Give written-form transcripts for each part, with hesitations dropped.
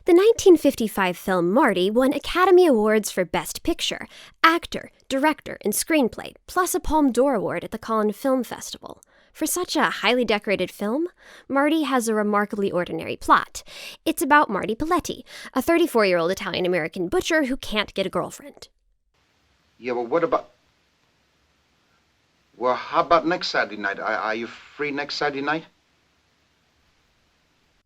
The 1955 film Marty won Academy Awards for Best Picture, Actor, Director, and Screenplay, plus a Palme d'Or Award at the Cannes Film Festival. For such a highly decorated film, Marty has a remarkably ordinary plot. It's about Marty Paletti, a 34-year-old Italian-American butcher who can't get a girlfriend. Yeah, well, what about... Well, how about next Saturday night? Are you free next Saturday night?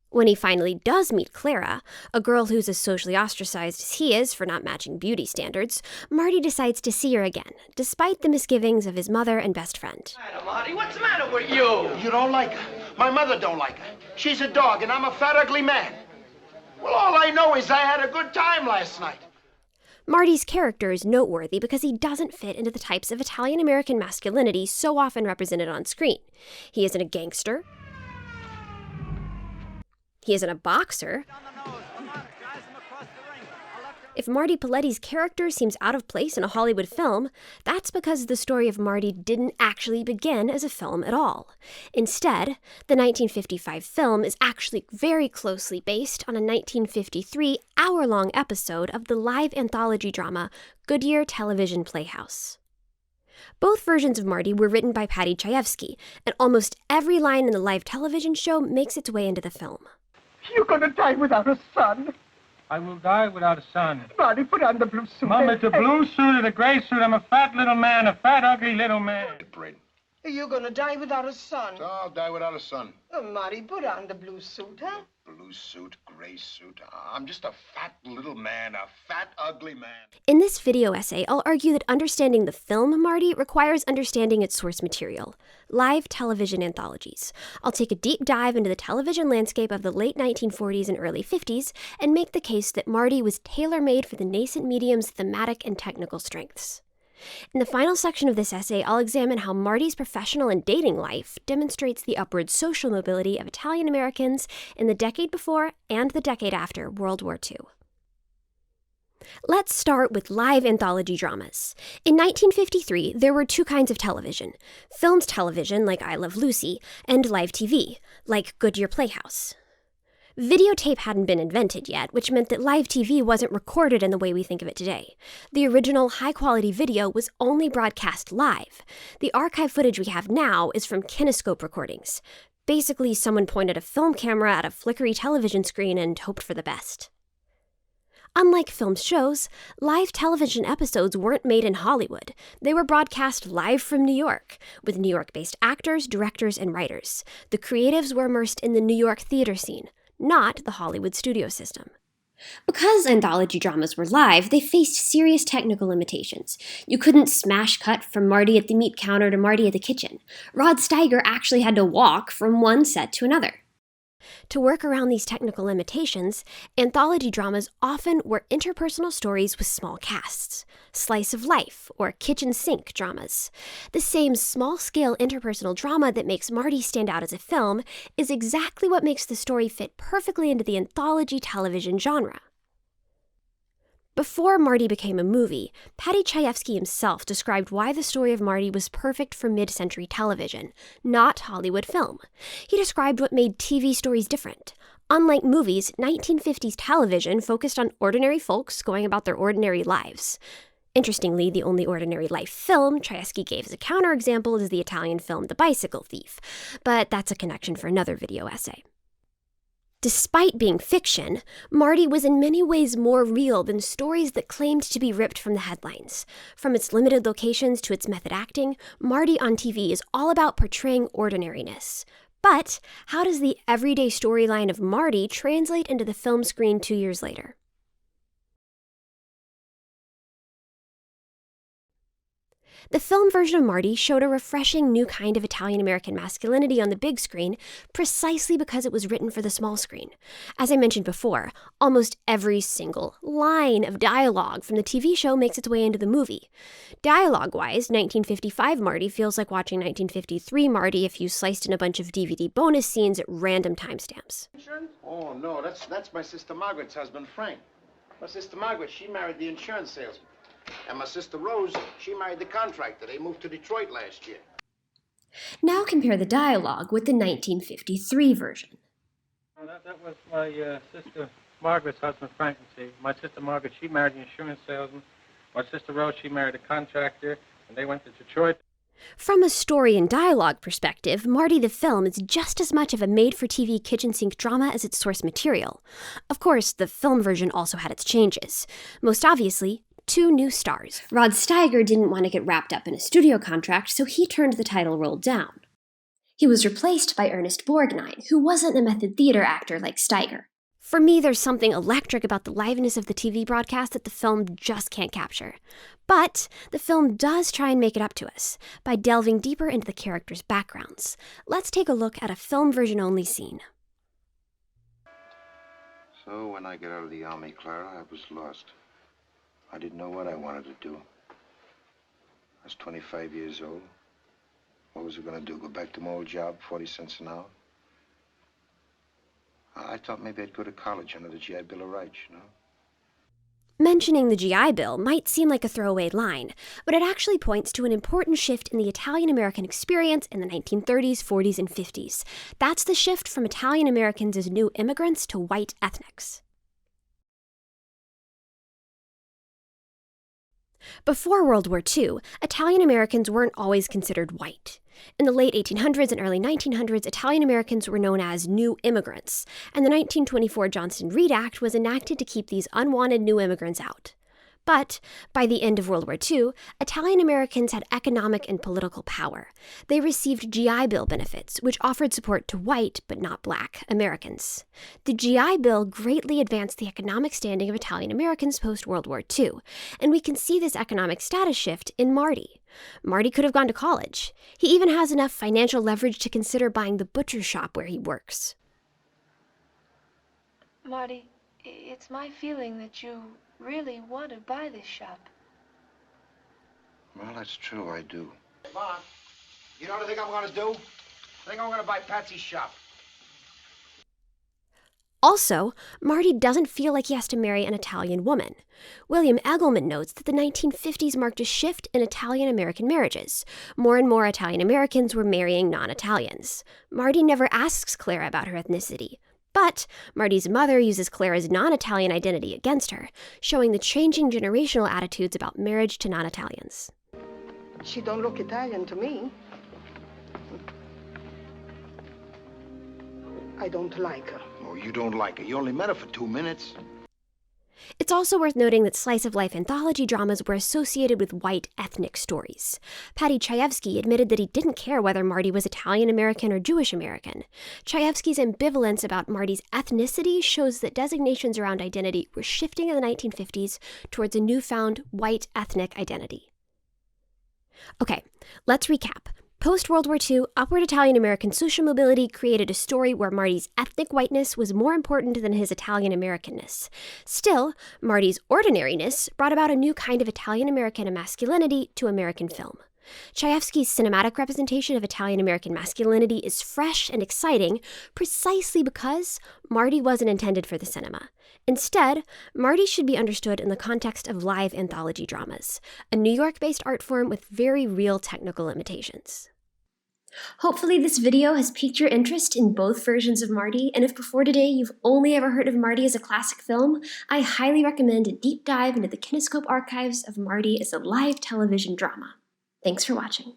When he finally does meet Clara, a girl who's as socially ostracized as he is for not matching beauty standards, Marty decides to see her again, despite the misgivings of his mother and best friend. Marty, what's the matter with you? You don't like her. My mother don't like her. She's a dog, and I'm a fat, ugly man. Well, all I know is I had a good time last night. Marty's character is noteworthy because he doesn't fit into the types of Italian-American masculinity so often represented on screen. He isn't a gangster. He isn't a boxer. If Marty Paletti's character seems out of place in a Hollywood film, that's because the story of Marty didn't actually begin as a film at all. Instead, the 1955 film is actually very closely based on a 1953 hour-long episode of the live anthology drama Goodyear Television Playhouse. Both versions of Marty were written by Paddy Chayefsky, and almost every line in the live television show makes its way into the film. You're going to die without a son. I will die without a son. Marty, put on the blue suit. Mom, it's a blue suit or the gray suit. I'm a fat little man, a fat, ugly little man. You're going to die without a son. I'll die without a son. Oh, Marty, put on the blue suit, huh? Blue suit, gray suit. I'm just a fat little man, a fat, ugly man. In this video essay, I'll argue that understanding the film Marty requires understanding its source material, live television anthologies. I'll take a deep dive into the television landscape of the late 1940s and early 50s and make the case that Marty was tailor-made for the nascent medium's thematic and technical strengths. In the final section of this essay, I'll examine how Marty's professional and dating life demonstrates the upward social mobility of Italian Americans in the decade before and the decade after World War II. Let's start with live anthology dramas. In 1953, there were two kinds of television: filmed television, like I Love Lucy, and live TV, like Goodyear Playhouse. Videotape hadn't been invented yet, which meant that live TV wasn't recorded in the way we think of it today. The original high-quality video was only broadcast live. The archive footage we have now is from kinescope recordings. Basically, someone pointed a film camera at a flickery television screen and hoped for the best. Unlike film shows, live television episodes weren't made in Hollywood. They were broadcast live from New York, with New York-based actors, directors, and writers. The creatives were immersed in the New York theater scene, not the Hollywood studio system. Because anthology dramas were live, they faced serious technical limitations. You couldn't smash cut from Marty at the meat counter to Marty at the kitchen. Rod Steiger actually had to walk from one set to another. To work around these technical limitations, anthology dramas often were interpersonal stories with small casts, slice of life or kitchen sink dramas. The same small-scale interpersonal drama that makes Marty stand out as a film is exactly what makes the story fit perfectly into the anthology television genre. Before Marty became a movie, Paddy Chayefsky himself described why the story of Marty was perfect for mid-century television, not Hollywood film. He described what made TV stories different. Unlike movies, 1950s television focused on ordinary folks going about their ordinary lives. Interestingly, the only ordinary life film Chayefsky gave as a counterexample is the Italian film The Bicycle Thief, but that's a connection for another video essay. Despite being fiction, Marty was in many ways more real than stories that claimed to be ripped from the headlines. From its limited locations to its method acting, Marty on TV is all about portraying ordinariness. But how does the everyday storyline of Marty translate into the film screen 2 years later? The film version of Marty showed a refreshing new kind of Italian-American masculinity on the big screen precisely because it was written for the small screen. As I mentioned before, almost every single line of dialogue from the TV show makes its way into the movie. Dialogue-wise, 1955 Marty feels like watching 1953 Marty if you sliced in a bunch of DVD bonus scenes at random timestamps. Oh, no, that's my sister Margaret's husband, Frank. My sister Margaret, she married the insurance salesman. And my sister Rose, she married the contractor. They moved to Detroit last year. Now compare the dialogue with the 1953 version. That was my sister Margaret's husband, Frank, you see. My sister Margaret, she married the insurance salesman. My sister Rose, she married a contractor, and they went to Detroit. From a story and dialogue perspective, Marty the film is just as much of a made-for-TV kitchen sink drama as its source material. Of course, the film version also had its changes. Most obviously, 2 new stars. Rod Steiger didn't want to get wrapped up in a studio contract, so he turned the title role down. He was replaced by Ernest Borgnine, who wasn't a method theater actor like Steiger. For me, there's something electric about the liveliness of the TV broadcast that the film just can't capture. But the film does try and make it up to us by delving deeper into the characters' backgrounds. Let's take a look at a film version only scene. So when I got out of the army, Clara, I was lost. I didn't know what I wanted to do. I was 25 years old. What was I going to do? Go back to my old job, 40 cents an hour? I thought maybe I'd go to college under the GI Bill of Rights, you know? Mentioning the GI Bill might seem like a throwaway line, but it actually points to an important shift in the Italian-American experience in the 1930s, 40s, and 50s. That's the shift from Italian Americans as new immigrants to white ethnics. Before World War II, Italian Americans weren't always considered white. In the late 1800s and early 1900s, Italian Americans were known as new immigrants, and the 1924 Johnson-Reed Act was enacted to keep these unwanted new immigrants out. But by the end of World War II, Italian Americans had economic and political power. They received GI Bill benefits, which offered support to white, but not black, Americans. The GI Bill greatly advanced the economic standing of Italian Americans post-World War II, and we can see this economic status shift in Marty. Marty could have gone to college. He even has enough financial leverage to consider buying the butcher shop where he works. Marty, it's my feeling that you really want to buy this shop. Well, that's true, I do. Hey, Bob, you know what I think I'm going to do? I think I'm going to buy Patsy's shop. Also, Marty doesn't feel like he has to marry an Italian woman. William Egelman notes that the 1950s marked a shift in Italian-American marriages. More and more Italian Americans were marrying non-Italians. Marty never asks Clara about her ethnicity. But Marty's mother uses Clara's non-Italian identity against her, showing the changing generational attitudes about marriage to non-Italians. She don't look Italian to me. I don't like her. Oh, you don't like her. You only met her for 2 minutes. It's also worth noting that slice-of-life anthology dramas were associated with white ethnic stories. Paddy Chayefsky admitted that he didn't care whether Marty was Italian-American or Jewish-American. Chayefsky's ambivalence about Marty's ethnicity shows that designations around identity were shifting in the 1950s towards a newfound white ethnic identity. Okay, let's recap. Post-World War II, upward Italian-American social mobility created a story where Marty's ethnic whiteness was more important than his Italian-Americanness. Still, Marty's ordinariness brought about a new kind of Italian-American masculinity to American film. Chayefsky's cinematic representation of Italian-American masculinity is fresh and exciting precisely because Marty wasn't intended for the cinema. Instead, Marty should be understood in the context of live anthology dramas, a New York-based art form with very real technical limitations. Hopefully this video has piqued your interest in both versions of Marty, and if before today you've only ever heard of Marty as a classic film, I highly recommend a deep dive into the Kinescope archives of Marty as a live television drama. Thanks for watching.